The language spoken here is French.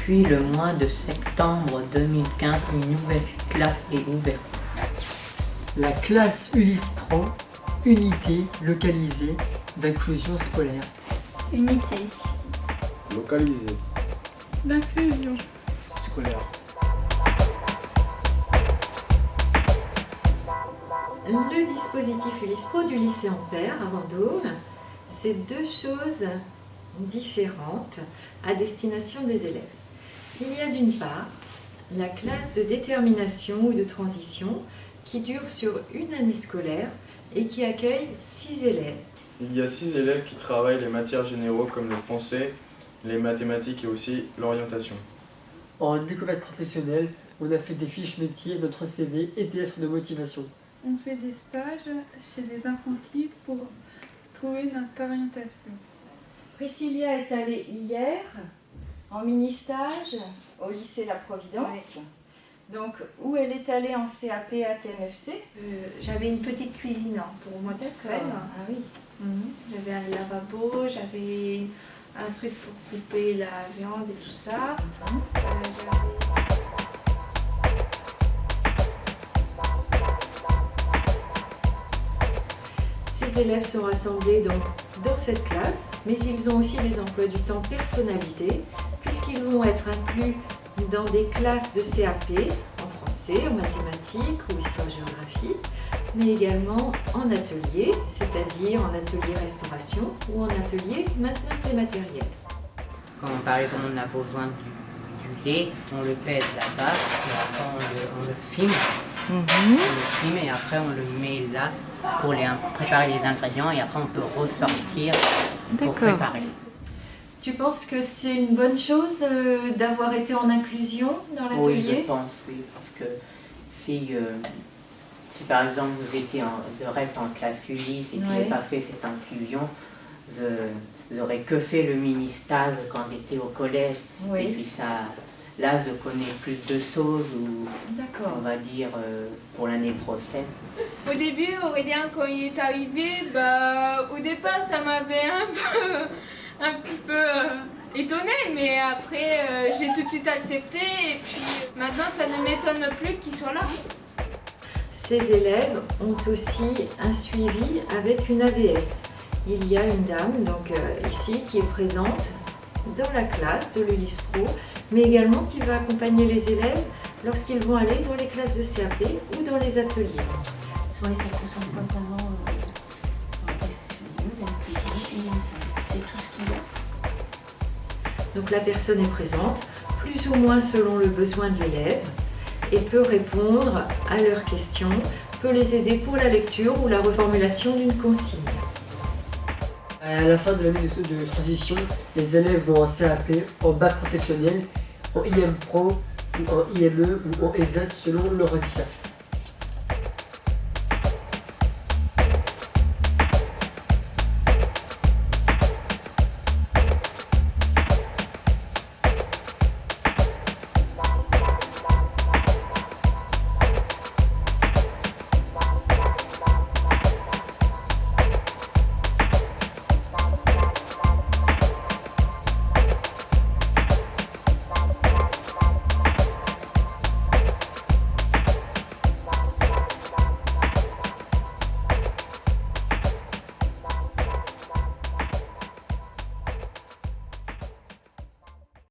Depuis le mois de septembre 2015, une nouvelle classe est ouverte. La classe Ulysse Pro, unité localisée d'inclusion scolaire. Unité. Localisé. D'inclusion. Scolaire. Le dispositif Ulysse Pro du lycée Ampère à Vendôme, c'est deux choses différentes à destination des élèves. Il y a d'une part la classe de détermination ou de transition qui dure sur une année scolaire et qui accueille 6 élèves. Il y a 6 élèves qui travaillent les matières généraux comme le français, les mathématiques et aussi l'orientation. En découverte professionnelle, on a fait des fiches métiers, notre CV et des lettres de motivation. On fait des stages chez des apprentis pour trouver notre orientation. Priscilla est allée hier en mini-stage au lycée La Providence. Donc, où elle est allée en CAP ATMFC. J'avais une petite cuisine pour moi toute seule. Ah oui. J'avais un lavabo, j'avais un truc pour couper la viande et tout ça. Ces élèves sont rassemblés donc dans cette classe, mais ils ont aussi des emplois du temps personnalisés, puisqu'ils vont être inclus dans des classes de CAP en français, en mathématiques ou histoire-géographie, mais également en atelier, c'est-à-dire en atelier restauration ou en atelier maintenance et matériel. Quand par exemple on a besoin du lait, on le pèse là-bas et après on le filme. On le filme et après on le met là pour préparer les ingrédients et après on peut ressortir pour préparer. Tu penses que c'est une bonne chose d'avoir été en inclusion dans l'atelier? Oui, je pense, oui, parce que si par exemple je reste en classe Ulysse et que je n'ai pas fait cette inclusion, je n'aurais que fait le mini-stage quand j'étais au collège. Et puis là je connais plus de choses, on va dire, pour l'année prochaine. Au début, Aurélien, quand il est arrivé, au départ, ça m'avait un petit peu étonnée, mais après, j'ai tout de suite accepté et puis maintenant, ça ne m'étonne plus qu'il soit là. Ces élèves ont aussi un suivi avec une AVS. Il y a une dame donc, ici qui est présente dans la classe de l'Ulysse Pro, mais également qui va accompagner les élèves lorsqu'ils vont aller dans les classes de CAP ou dans les ateliers. Sur les 5% pantalons, c'est tout ce qu'il y a. Donc la personne est présente, plus ou moins selon le besoin de l'élève, et peut répondre à leurs questions, peut les aider pour la lecture ou la reformulation d'une consigne. À la fin de l'année de transition, les élèves vont en CAP, en bac professionnel, en IM Pro, ou en IME ou en ESAT selon leur handicap.